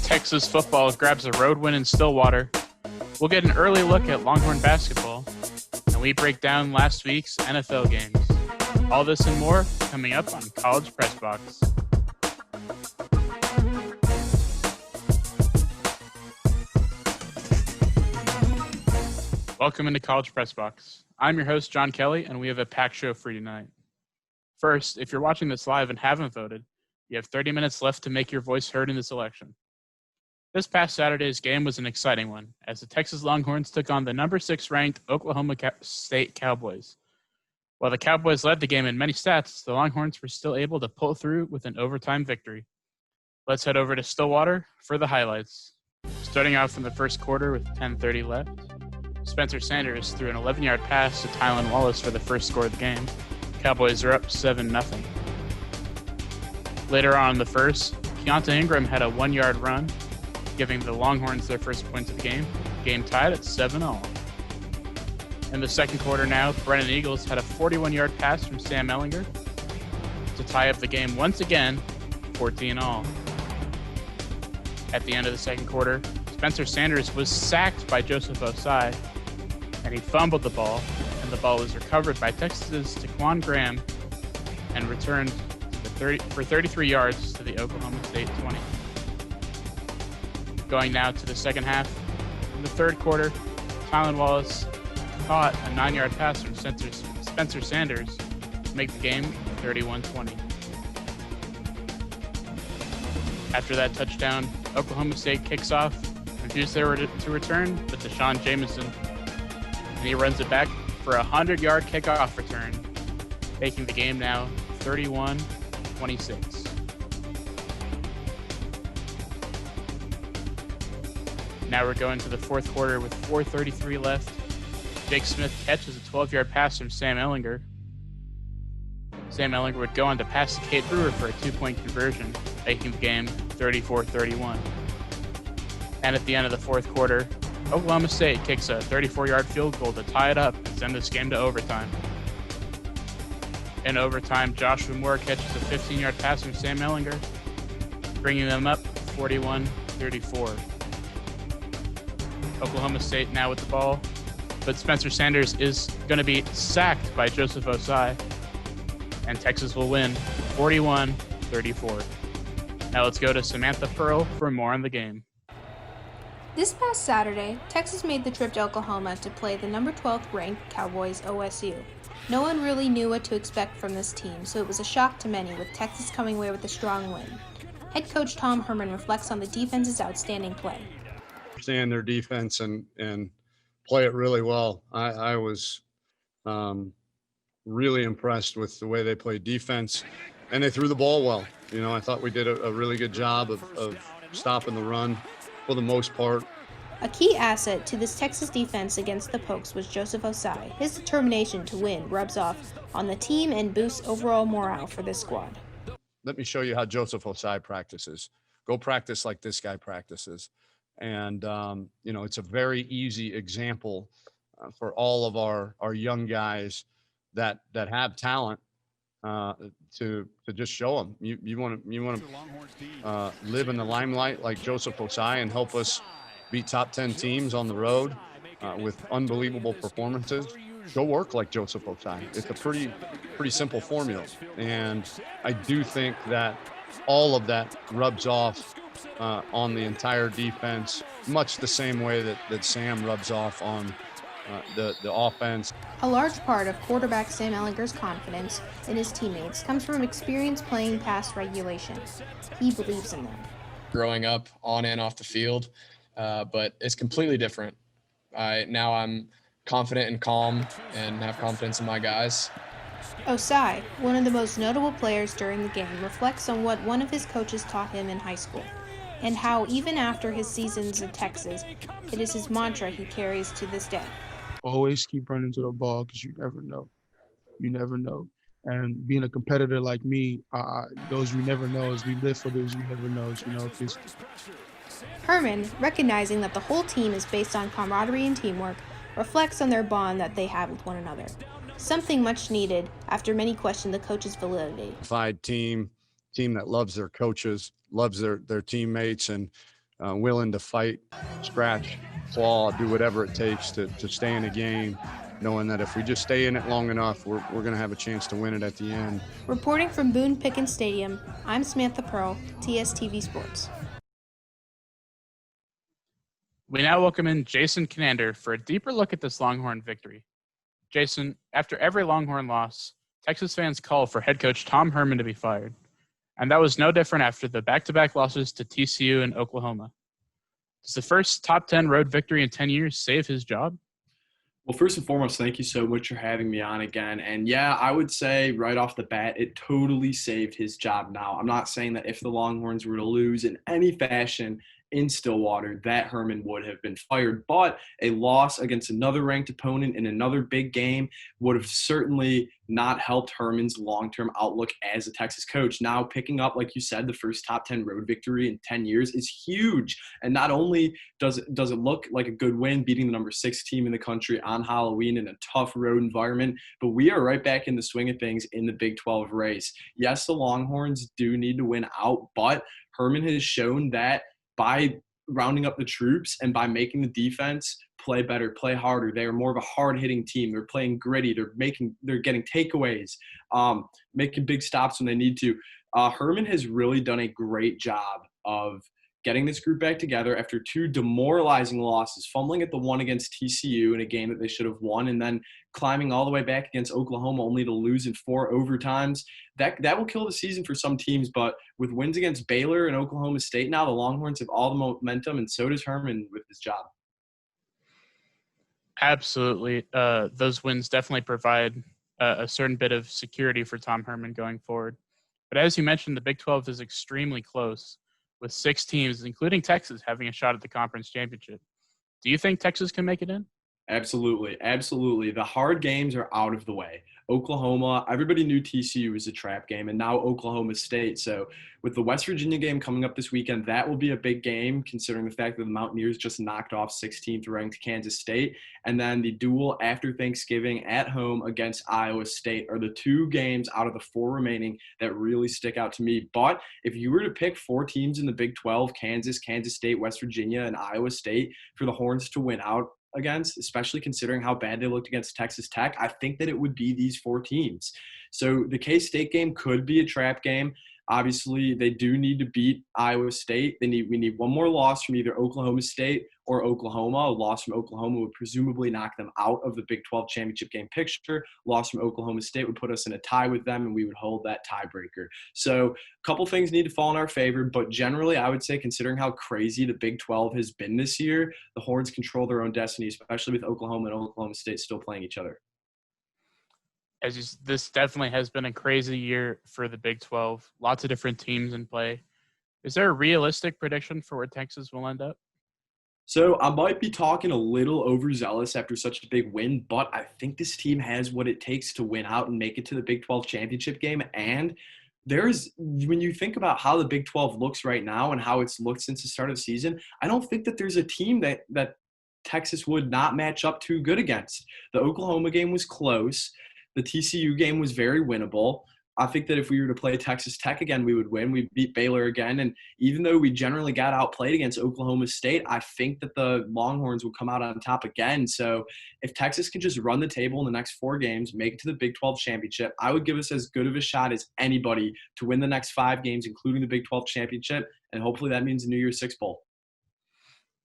Texas football grabs a road win in Stillwater. We'll get an early look at Longhorn basketball, and we break down last week's NFL games. All this and more coming up on College Press Box. Welcome into College Press Box. I'm your host, John Kelly, and we have a packed show for you tonight. First, if you're watching this live and haven't voted, you have 30 minutes left to make your voice heard in this election. This past Saturday's game was an exciting one, as the Texas Longhorns took on the number 6 ranked Oklahoma State Cowboys. While the Cowboys led the game in many stats, the Longhorns were still able to pull through with an overtime victory. Let's head over to Stillwater for the highlights. Starting off in the first quarter with 10:30 left, Spencer Sanders threw an 11-yard pass to Tylan Wallace for the first score of the game. Cowboys are up 7-0. Later on in the first, Keontae Ingram had a 1-yard run, giving the Longhorns their first points of the game. Game tied at 7-all. In the second quarter now, Brennan Eagles had a 41-yard pass from Sam Ehlinger to tie up the game once again, 14-all. At the end of the second quarter, Spencer Sanders was sacked by Joseph Osai, and he fumbled the ball, and the ball was recovered by Texas's Taquan Graham and returned for 33 yards to the Oklahoma State 20. Going now to the second half. In the third quarter, Tylan Wallace caught a 9-yard pass from Spencer Sanders to make the game 31-20. After that touchdown, Oklahoma State kicks off, reduced their to return with Deshaun Jameson, and he runs it back for a 100-yard kickoff return, making the game now 31-26. Now we're going to the fourth quarter with 4:33 left. Jake Smith catches a 12-yard pass from Sam Ehlinger. Sam Ehlinger would go on to pass to Cade Brewer for a 2-point conversion, making the game 34-31. And at the end of the fourth quarter, Oklahoma State kicks a 34-yard field goal to tie it up and send this game to overtime. In overtime, Joshua Moore catches a 15-yard pass from Sam Ehlinger, bringing them up 41-34. Oklahoma State now with the ball, but Spencer Sanders is going to be sacked by Joseph Osai, and Texas will win 41-34. Now let's go to Samantha Perl for more on the game. This past Saturday, Texas made the trip to Oklahoma to play the number 12th ranked Cowboys OSU. No one really knew what to expect from this team, so it was a shock to many, with Texas coming away with a strong win. Head coach Tom Herman reflects on the defense's outstanding play. Understand their defense and play it really well. I was really impressed with the way they played defense, and they threw the ball well. You know, I thought we did a really good job of stopping the run for the most part. A key asset to this Texas defense against the Pokes was Joseph Osai. His determination to win rubs off on the team and boosts overall morale for this squad. Let me show you how Joseph Osai practices. Go practice like this guy practices. And, you know, it's a very easy example for all of our young guys that have talent to just show them. You want to live in the limelight like Joseph Osai and help us beat top 10 teams on the road with unbelievable performances. Go work like Joseph Osai. It's a pretty simple formula. And I do think that all of that rubs off on the entire defense, much the same way that Sam rubs off on the offense. A large part of quarterback Sam Ehlinger's confidence in his teammates comes from experience playing past regulation. He believes in them. Growing up on and off the field, but it's completely different. Now I'm confident and calm and have confidence in my guys. Osai, one of the most notable players during the game, reflects on what one of his coaches taught him in high school, and how even after his seasons in Texas, it is his mantra he carries to this day. Always keep running to the ball because you never know. You never know. And being a competitor like me, those you never knows, we live for those you never knows, you know. Herman, recognizing that the whole team is based on camaraderie and teamwork, reflects on their bond that they have with one another. Something much needed after many questioned the coach's validity. Team that loves their coaches, loves their teammates, and willing to fight, scratch, claw, do whatever it takes to stay in the game, knowing that if we just stay in it long enough, we're going to have a chance to win it at the end. Reporting from Boone Pickens Stadium, I'm Samantha Perl, TSTV Sports. We now welcome in Jason Kinander for a deeper look at this Longhorn victory. Jason, after every Longhorn loss, Texas fans call for head coach Tom Herman to be fired. And that was no different after the back-to-back losses to TCU and Oklahoma. Does the first top 10 road victory in 10 years save his job? Well, first and foremost, thank you so much for having me on again. And yeah, I would say right off the bat, it totally saved his job now. I'm not saying that if the Longhorns were to lose in any fashion in Stillwater, that Herman would have been fired. But a loss against another ranked opponent in another big game would have certainly not helped Herman's long-term outlook as a Texas coach. Now picking up, like you said, the first top 10 road victory in 10 years is huge. And not only does it look like a good win, beating the number 6 team in the country on Halloween in a tough road environment, but we are right back in the swing of things in the Big 12 race. Yes, the Longhorns do need to win out, but Herman has shown that by rounding up the troops and by making the defense play better, play harder. They are more of a hard-hitting team. They're playing gritty. They're getting takeaways, making big stops when they need to. Herman has really done a great job of getting this group back together after 2 demoralizing losses, fumbling at the one against TCU in a game that they should have won, and then climbing all the way back against Oklahoma only to lose in 4 overtimes. That will kill the season for some teams, but with wins against Baylor and Oklahoma State now, the Longhorns have all the momentum, and so does Herman with his job. Absolutely. Those wins definitely provide a certain bit of security for Tom Herman going forward. But as you mentioned, the Big 12 is extremely close, with 6 teams, including Texas, having a shot at the conference championship. Do you think Texas can make it in? Absolutely. Absolutely. The hard games are out of the way. Oklahoma, everybody knew TCU was a trap game, and now Oklahoma State. So with the West Virginia game coming up this weekend, that will be a big game considering the fact that the Mountaineers just knocked off 16th ranked Kansas State. And then the duel after Thanksgiving at home against Iowa State are the 2 games out of the 4 remaining that really stick out to me. But if you were to pick 4 teams in the Big 12, Kansas State, West Virginia, and Iowa State, for the Horns to win out against, especially considering how bad they looked against Texas Tech, I think that it would be these 4 teams. So the K-State game could be a trap game. Obviously, they do need to beat Iowa State. We need one more loss from either Oklahoma State or Oklahoma. A loss from Oklahoma would presumably knock them out of the Big 12 championship game picture. Loss from Oklahoma State would put us in a tie with them, and we would hold that tiebreaker. So a couple things need to fall in our favor, but generally I would say, considering how crazy the Big 12 has been this year, the Horns control their own destiny, especially with Oklahoma and Oklahoma State still playing each other. This definitely has been a crazy year for the Big 12. Lots of different teams in play. Is there a realistic prediction for where Texas will end up? So I might be talking a little overzealous after such a big win, but I think this team has what it takes to win out and make it to the Big 12 championship game. And when you think about how the Big 12 looks right now and how it's looked since the start of the season, I don't think that there's a team that Texas would not match up too good against. The Oklahoma game was close. The TCU game was very winnable. I think that if we were to play Texas Tech again, we would win. We beat Baylor again. And even though we generally got outplayed against Oklahoma State, I think that the Longhorns will come out on top again. So if Texas can just run the table in the next 4 games, make it to the Big 12 championship, I would give us as good of a shot as anybody to win the next 5 games, including the Big 12 championship. And hopefully that means a New Year's Six Bowl.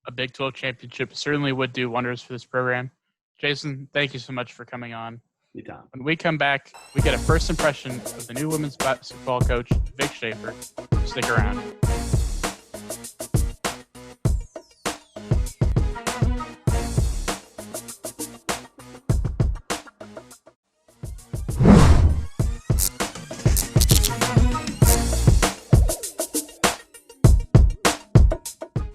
A Big 12 championship certainly would do wonders for this program. Jason, thank you so much for coming on. Anytime. When we come back, we get a first impression of the new women's basketball coach, Vic Schaefer. Stick around.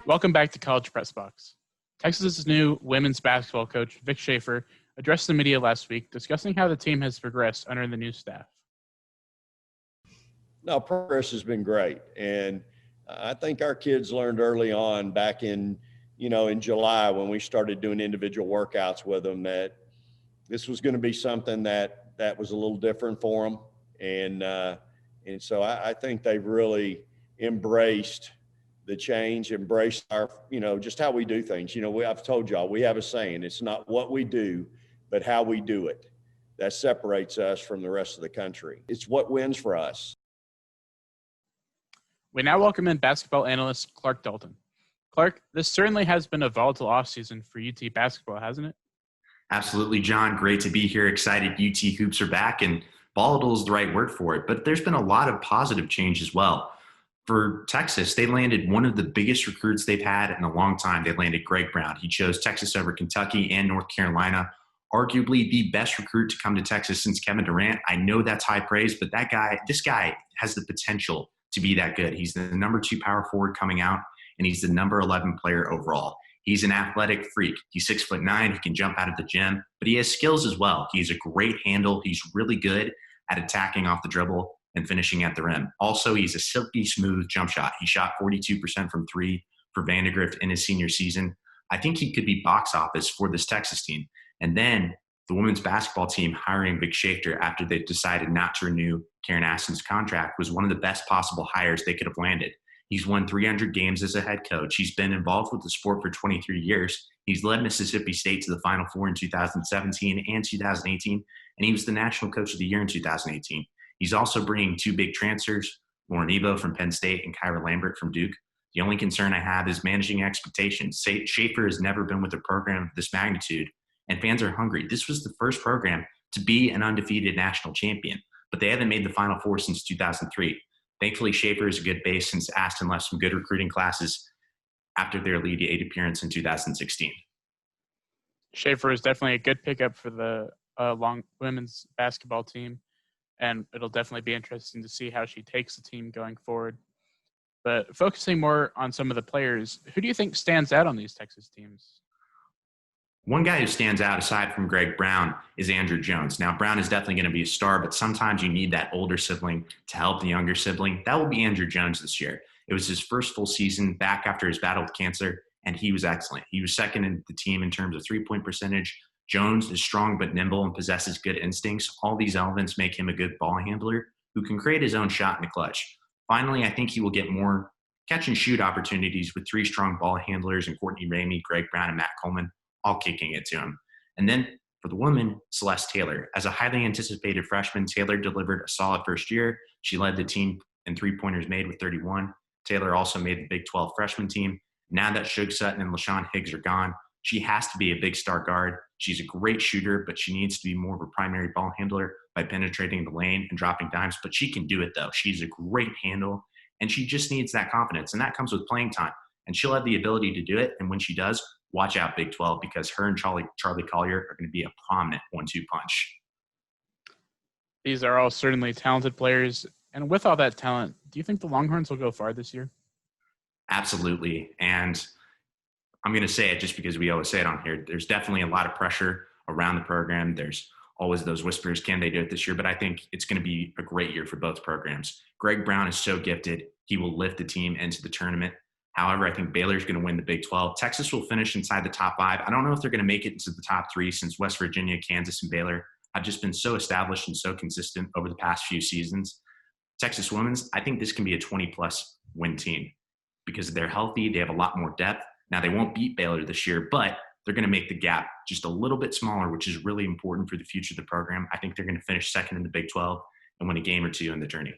Welcome back to College Press Box. Texas's new women's basketball coach, Vic Schaefer, addressed the media last week discussing how the team has progressed under the new staff. No, progress has been great. And I think our kids learned early on back in July when we started doing individual workouts with them that this was going to be something that was a little different for them. And so I think they've really embraced the change, embrace our, just how we do things. I've told y'all, we have a saying, it's not what we do, but how we do it. That separates us from the rest of the country. It's what wins for us. We now welcome in basketball analyst Clark Dalton. Clark, this certainly has been a volatile offseason for UT basketball, hasn't it? Absolutely, John. Great to be here. Excited UT hoops are back, and volatile is the right word for it. But there's been a lot of positive change as well. For Texas, they landed one of the biggest recruits they've had in a long time. They landed Greg Brown. He chose Texas over Kentucky and North Carolina. Arguably the best recruit to come to Texas since Kevin Durant. I know that's high praise, but this guy has the potential to be that good. He's the number 2 power forward coming out, and he's the number 11 player overall. He's an athletic freak. He's 6'9". He can jump out of the gym, but he has skills as well. He's a great handle. He's really good at attacking off the dribble and finishing at the rim. Also, he's a silky smooth jump shot. He shot 42% from 3 for Vandegrift in his senior season. I think he could be box office for this Texas team. And then the women's basketball team hiring Vic Schaefer after they decided not to renew Karen Aston's contract was one of the best possible hires they could have landed. He's won 300 games as a head coach. He's been involved with the sport for 23 years. He's led Mississippi State to the Final Four in 2017 and 2018, and he was the National Coach of the Year in 2018. He's also bringing 2 big transfers, Lauren Ebo from Penn State and Kyra Lambert from Duke. The only concern I have is managing expectations. Schaefer has never been with a program of this magnitude, and fans are hungry. This was the first program to be an undefeated national champion, but they haven't made the Final Four since 2003. Thankfully, Schaefer is a good base since Aston left some good recruiting classes after their Elite 8 appearance in 2016. Schaefer is definitely a good pickup for the women's basketball team, and it'll definitely be interesting to see how she takes the team going forward. But focusing more on some of the players, who do you think stands out on these Texas teams? One guy who stands out aside from Greg Brown is Andrew Jones. Now, Brown is definitely going to be a star, but sometimes you need that older sibling to help the younger sibling. That will be Andrew Jones this year. It was his first full season back after his battle with cancer, and he was excellent. He was second in the team in terms of three-point percentage. Jones is strong but nimble and possesses good instincts. All these elements make him a good ball handler who can create his own shot in the clutch. Finally, I think he will get more catch-and-shoot opportunities with 3 strong ball handlers in Courtney Ramey, Greg Brown, and Matt Coleman, all kicking it to him. And then for the woman, Celeste Taylor. As a highly anticipated freshman, Taylor delivered a solid first year. She led the team in 3-pointers made with 31. Taylor also made the Big 12 freshman team. Now that Suge Sutton and LaShawn Higgs are gone, she has to be a big star guard. She's a great shooter, but she needs to be more of a primary ball handler by penetrating the lane and dropping dimes. But she can do it, though. She's a great handle, and she just needs that confidence, and that comes with playing time. And she'll have the ability to do it, and when she does, watch out Big 12, because her and Charlie Collier are going to be a prominent 1-2 punch. These are all certainly talented players. And with all that talent, do you think the Longhorns will go far this year? Absolutely. And I'm going to say it just because we always say it on here. There's definitely a lot of pressure around the program. There's always those whispers, can they do it this year? But I think it's going to be a great year for both programs. Greg Brown is so gifted. He will lift the team into the tournament. However, I think Baylor's going to win the Big 12. Texas will finish inside the top 5. I don't know if they're going to make it into the top 3 since West Virginia, Kansas, and Baylor have just been so established and so consistent over the past few seasons. Texas women's, I think this can be a 20-plus win team because they're healthy. They have a lot more depth. Now, they won't beat Baylor this year, but they're going to make the gap just a little bit smaller, which is really important for the future of the program. I think they're going to finish second in the Big 12 and win a game or 2 in the journey.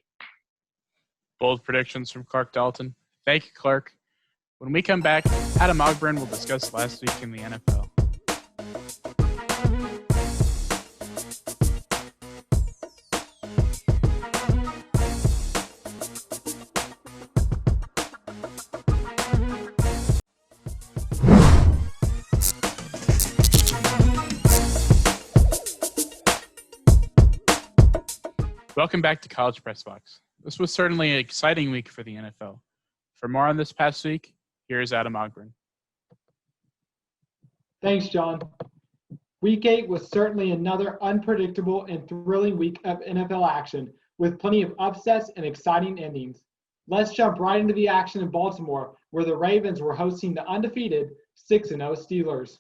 Bold predictions from Clark Dalton. Thank you, Clark. When we come back, Adam Ogburn will discuss last week in the NFL. Welcome back to College Press Box. This was certainly an exciting week for the NFL. For more on this past week, here's Adam Ogburn. Thanks, John. Week 8 was certainly another unpredictable and thrilling week of NFL action, with plenty of upsets and exciting endings. Let's jump right into the action in Baltimore, where the Ravens were hosting the undefeated 6-0 Steelers.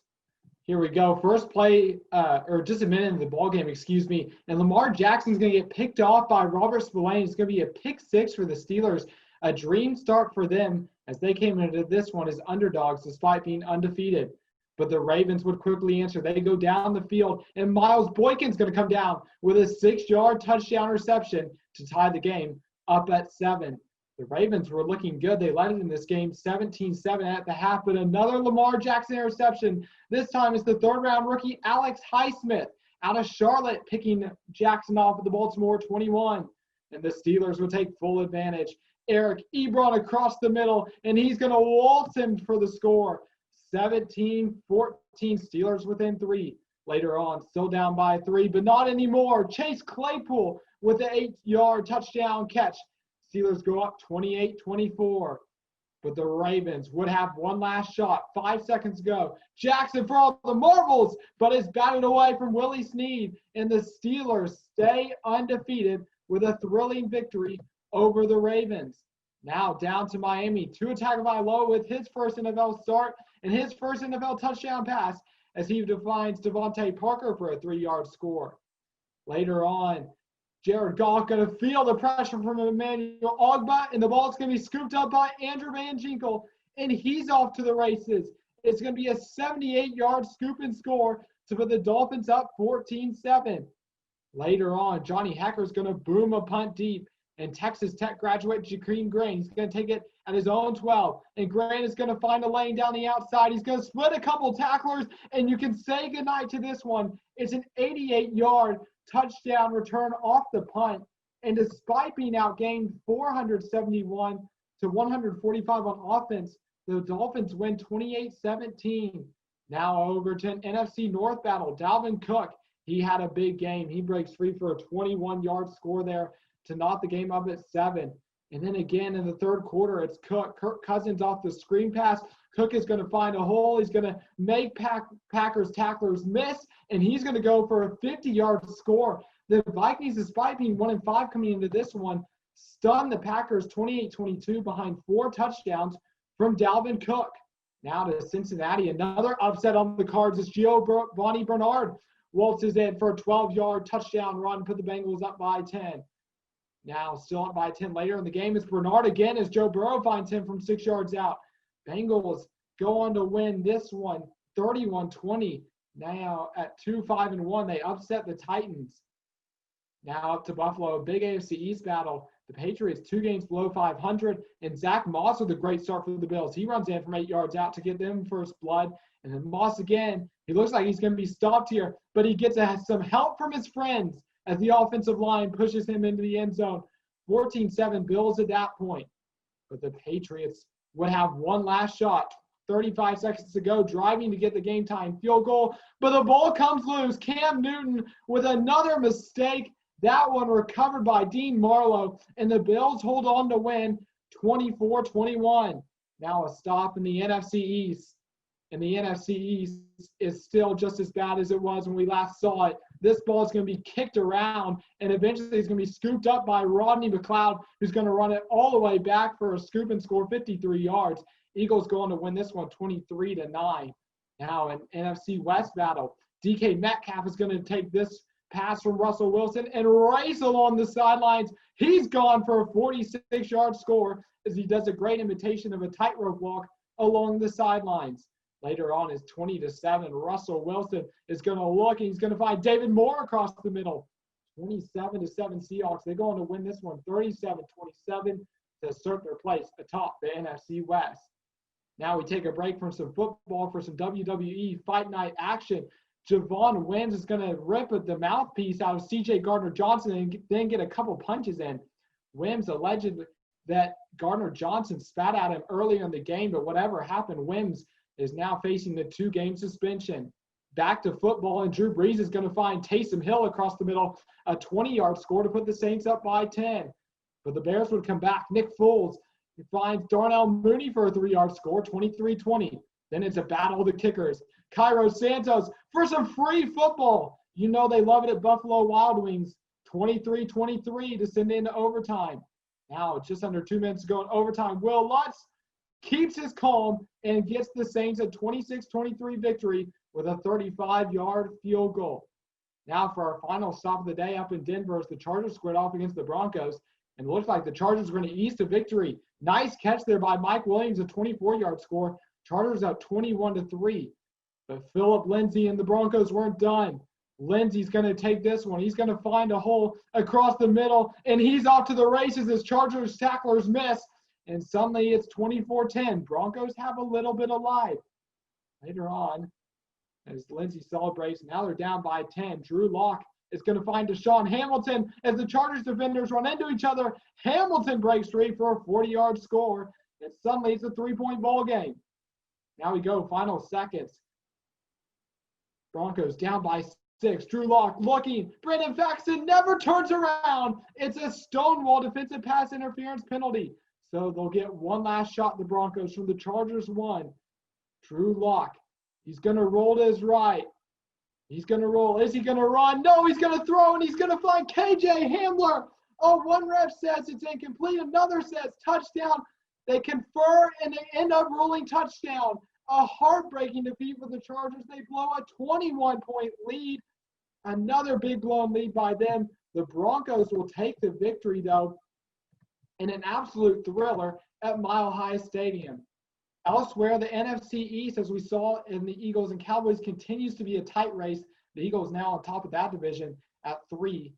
Here we go. First play, or just a minute in the ballgame, and Lamar Jackson's going to get picked off by Robert Spillane. It's going to be a pick 6 for the Steelers, a dream start for them as they came into this one as underdogs despite being undefeated. But the Ravens would quickly answer. They go down the field, and Miles Boykin's going to come down with a 6-yard touchdown reception to tie the game up at 7. The Ravens were looking good. They led it in this game 17-7 at the half, but another Lamar Jackson interception. This time it's the 3rd-round rookie Alex Highsmith out of Charlotte picking Jackson off at the Baltimore 21. And the Steelers would take full advantage. Eric Ebron across the middle, and he's going to waltz him for the score. 17-14, Steelers within 3. Later on, still down by 3, but not anymore. Chase Claypool with an 8-yard touchdown catch. Steelers go up 28-24. But the Ravens would have one last shot. 5 seconds to go. Jackson for all the marbles, but is batted away from Willie Snead. And the Steelers stay undefeated with a thrilling victory over the Ravens. Now down to Miami. Tua Tagovailoa with his first NFL start and his first NFL touchdown pass as he defines Devontae Parker for a 3-yard score. Later on, Jared Goff going to feel the pressure from Emmanuel Ogburn, and the ball's going to be scooped up by Andrew Van Ginkel, and he's off to the races. It's going to be a 78-yard scoop and score to put the Dolphins up 14-7. Later on, Johnny Hecker's going to boom a punt deep, and Texas Tech graduate Jakeem Grant, he's going to take it at his own 12. And Grant is going to find a lane down the outside. He's going to split a couple tacklers, and you can say goodnight to this one. It's an 88-yard touchdown return off the punt. And despite being outgained 471 to 145 on offense, the Dolphins win 28-17. Now over to an NFC North battle. Dalvin Cook, he had a big game. He breaks free for a 21-yard score there to knot the game up at 7. And then again in the third quarter, it's Cook. Kirk Cousins off the screen pass. Cook is going to find a hole. He's going to make Packers tacklers miss, and he's going to go for a 50-yard score. The Vikings, despite being 1-5 coming into this one, stunned the Packers 28-22 behind 4 touchdowns from Dalvin Cook. Now to Cincinnati, another upset on the cards as Giovanni Bernard waltzes in for a 12-yard touchdown run, put the Bengals up by 10. Now still up by 10 later in the game. It's Bernard again as Joe Burrow finds him from 6 yards out. Bengals go on to win this one 31-20. Now at 2-5-1, they upset the Titans. Now up to Buffalo, a big AFC East battle. The Patriots 2 games below 500, and Zach Moss with a great start for the Bills. He runs in from 8 yards out to get them first blood. And then Moss again, he looks like he's going to be stopped here, but he gets some help from his friends as the offensive line pushes him into the end zone. 14-7 Bills at that point. But the Patriots would have one last shot. 35 seconds to go, driving to get the game time field goal. But the ball comes loose. Cam Newton with another mistake. That one recovered by Dean Marlowe. And the Bills hold on to win 24-21. Now a stop in the NFC East. And the NFC East is still just as bad as it was when we last saw it. This ball is going to be kicked around, and eventually it's going to be scooped up by Rodney McLeod, who's going to run it all the way back for a scoop and score 53 yards. Eagles go on to win this one 23-9. Now an NFC West battle. DK Metcalf is going to take this pass from Russell Wilson and race along the sidelines. He's gone for a 46-yard score as he does a great imitation of a tightrope walk along the sidelines. Later on is 20-7. Russell Wilson is going to look, and he's going to find David Moore across the middle. 27-7 Seahawks. They go on to win this one 37-27 to assert their place atop the NFC West. Now we take a break from some football for some WWE Fight Night action. Javon Wims is going to rip at the mouthpiece out of C.J. Gardner-Johnson and then get a couple punches in. Wims alleged that Gardner-Johnson spat at him earlier in the game, but whatever happened, Wims is now facing the 2-game suspension. Back to football, and Drew Brees is going to find Taysom Hill across the middle, a 20-yard score to put the Saints up by 10. But the Bears would come back. Nick Foles finds Darnell Mooney for a 3-yard score, 23-20. Then it's a battle of the kickers. Cairo Santos for some free football. You know they love it at Buffalo Wild Wings. 23-23 to send into overtime. Now just under 2 minutes to go in overtime. Will Lutz keeps his calm and gets the Saints a 26-23 victory with a 35-yard field goal. Now for our final stop of the day up in Denver as the Chargers squared off against the Broncos. And it looks like the Chargers are going to ease to victory Nice catch there by Mike Williams, a 24-yard score. Chargers up 21-3. But Philip Lindsay and the Broncos weren't done. Lindsay's going to take this one. He's going to find a hole across the middle, and he's off to the races as Chargers tacklers miss. And suddenly it's 24-10. Broncos have a little bit of life. Later on, as Lindsay celebrates, now they're down by 10. Drew Lock is going to find Deshaun Hamilton as the Chargers defenders run into each other. Hamilton breaks free for a 40-yard score, and suddenly it's a 3-point ball game. Now we go, final seconds. Broncos down by 6. Drew Lock looking. Brandon Faxon never turns around. It's a Stonewall defensive pass interference penalty. So they'll get one last shot, the Broncos, from the Chargers 1. Drew Lock. He's going to roll to his right. He's going to roll. Is he going to run? No, he's going to throw, and he's going to find KJ Hamler. Oh, one ref says it's incomplete. Another says touchdown. They confer, and they end up ruling touchdown. A heartbreaking defeat for the Chargers. They blow a 21-point lead. Another big blown lead by them. The Broncos will take the victory, though, in an absolute thriller at Mile High Stadium. Elsewhere, the NFC East, as we saw in the Eagles and Cowboys, continues to be a tight race. The Eagles now on top of that division at 3-4-1.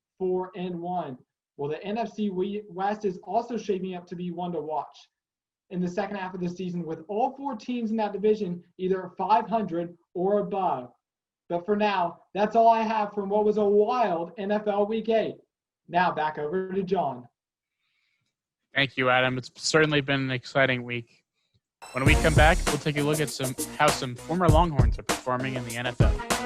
Well, the NFC West is also shaping up to be one to watch in the second half of the season, with all 4 teams in that division either 500 or above. But for now, that's all I have from what was a wild NFL Week 8. Now back over to John. Thank you, Adam. It's certainly been an exciting week. When we come back, we'll take a look at how some former Longhorns are performing in the NFL.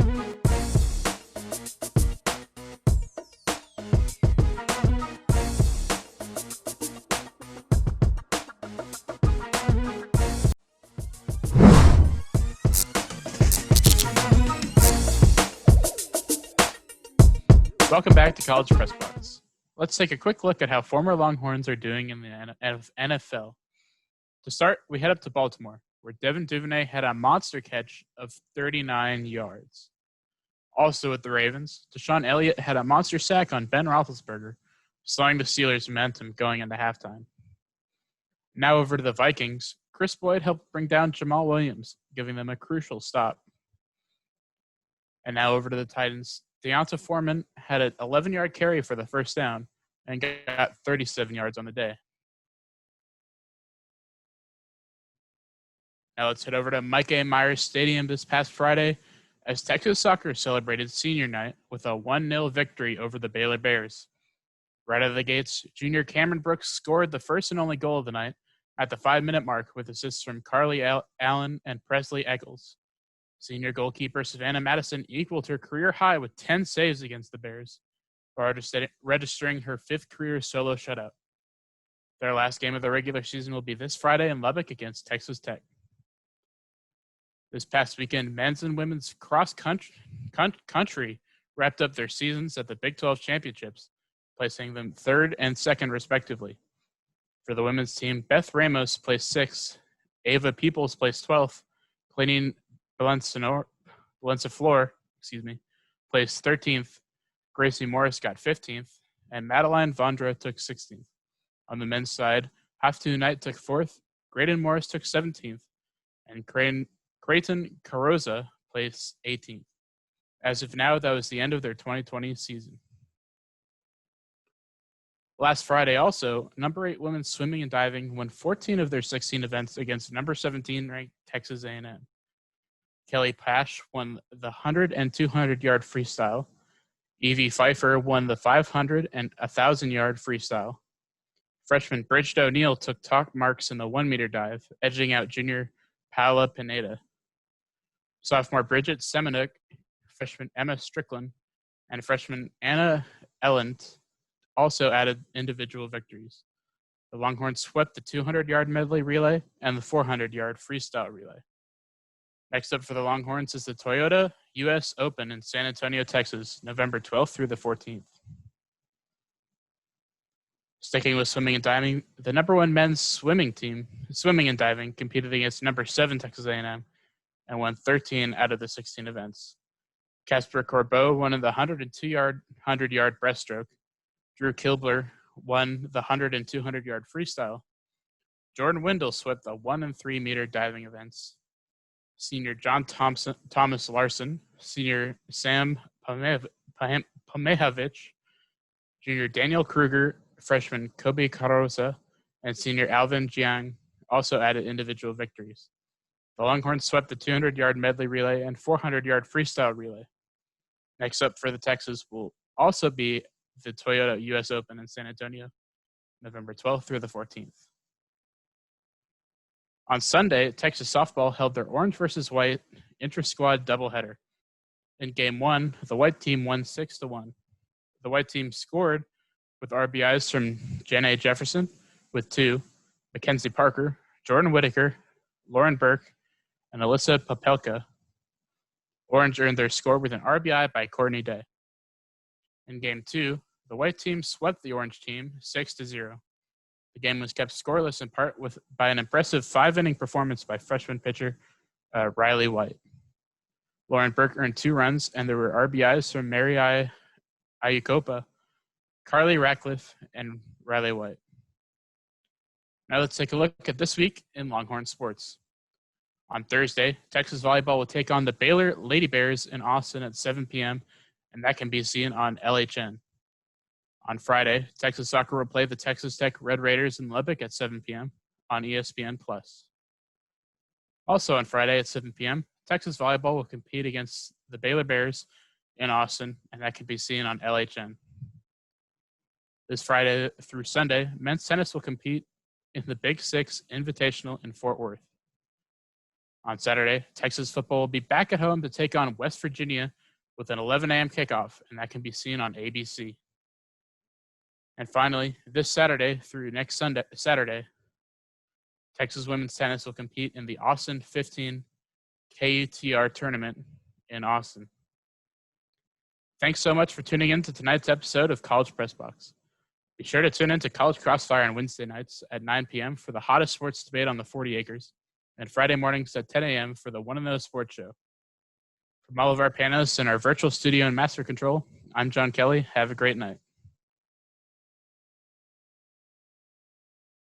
Welcome back to College Press Box. Let's take a quick look at how former Longhorns are doing in the NFL. To start, we head up to Baltimore, where Devin Duvernay had a monster catch of 39 yards. Also with the Ravens, Deshaun Elliott had a monster sack on Ben Roethlisberger, slowing the Steelers' momentum going into halftime. Now over to the Vikings, Chris Boyd helped bring down Jamal Williams, giving them a crucial stop. And now over to the Titans, Deonta Foreman had an 11-yard carry for the first down and got 37 yards on the day. Now let's head over to Mike A. Myers Stadium this past Friday as Texas soccer celebrated senior night with a 1-0 victory over the Baylor Bears. Right out of the gates, junior Cameron Brooks scored the first and only goal of the night at the 5-minute mark with assists from Carly Allen and Presley Eccles. Senior goalkeeper Savannah Madison equaled her career high with 10 saves against the Bears, registering her 5th career solo shutout. Their last game of the regular season will be this Friday in Lubbock against Texas Tech. This past weekend, men's and women's cross country wrapped up their seasons at the Big 12 Championships, placing them 3rd and 2nd respectively. For the women's team, Beth Ramos placed 6th, Ava Peoples placed 12th, Cleaning Valencia Flor, placed 13th, Gracie Morris got 15th, and Madeline Vondra took 16th. On the men's side, Haftu Knight took 4th, Graydon Morris took 17th, and Creighton Carroza placed 18th. As of now, that was the end of their 2020 season. Last Friday also, number 8 women's swimming and diving won 14 of their 16 events against number 17 ranked Texas A&M. Kelly Pash won the 100 and 200-yard freestyle. Evie Pfeiffer won the 500 and 1,000-yard freestyle. Freshman Bridget O'Neill took top marks in the 1-meter dive, edging out junior Paola Pineda. Sophomore Bridget Semenuk, freshman Emma Strickland, and freshman Anna Elland also added individual victories. The Longhorns swept the 200-yard medley relay and the 400-yard freestyle relay. Next up for the Longhorns is the Toyota U.S. Open in San Antonio, Texas, November 12th through the 14th. Sticking with swimming and diving, the number 1 men's swimming team, swimming and diving, competed against number 7 Texas A&M and won 13 out of the 16 events. Casper Corbeau won in the 102-yard, 100-yard breaststroke. Drew Kilbler won the 100 and 200-yard freestyle. Jordan Windle swept the 1 and 3 meter diving events. Senior John Thomas Larson, senior Sam Pomehovich, junior Daniel Kruger, freshman Kobe Carosa, and senior Alvin Jiang also added individual victories. The Longhorns swept the 200-yard medley relay and 400-yard freestyle relay. Next up for the Texas will also be the Toyota U.S. Open in San Antonio, November 12th through the 14th. On Sunday, Texas softball held their orange versus white inter-squad doubleheader. In Game 1, the white team won 6-1. The white team scored with RBIs from Jenna Jefferson with 2, Mackenzie Parker, Jordan Whitaker, Lauren Burke, and Alyssa Popelka. Orange earned their score with an RBI by Courtney Day. In Game 2, the white team swept the orange team 6-0. The game was kept scoreless in part by an impressive 5-inning performance by freshman pitcher Riley White. Lauren Burke earned 2 runs, and there were RBIs from Mary Ayukopa, Carly Ratcliffe, and Riley White. Now let's take a look at this week in Longhorn sports. On Thursday, Texas volleyball will take on the Baylor Lady Bears in Austin at 7 p.m., and that can be seen on LHN. On Friday, Texas soccer will play the Texas Tech Red Raiders in Lubbock at 7 p.m. on ESPN+. Also on Friday at 7 p.m., Texas volleyball will compete against the Baylor Bears in Austin, and that can be seen on LHN. This Friday through Sunday, men's tennis will compete in the Big Six Invitational in Fort Worth. On Saturday, Texas football will be back at home to take on West Virginia with an 11 a.m. kickoff, and that can be seen on ABC. And finally, this Saturday through next Saturday, Texas women's tennis will compete in the Austin 15 KUTR tournament in Austin. Thanks so much for tuning in to tonight's episode of College Press Box. Be sure to tune in to College Crossfire on Wednesday nights at 9 p.m. for the hottest sports debate on the 40 acres, and Friday mornings at 10 a.m. for the One and Know Sports Show. From all of our panelists in our virtual studio and master control, I'm John Kelly. Have a great night.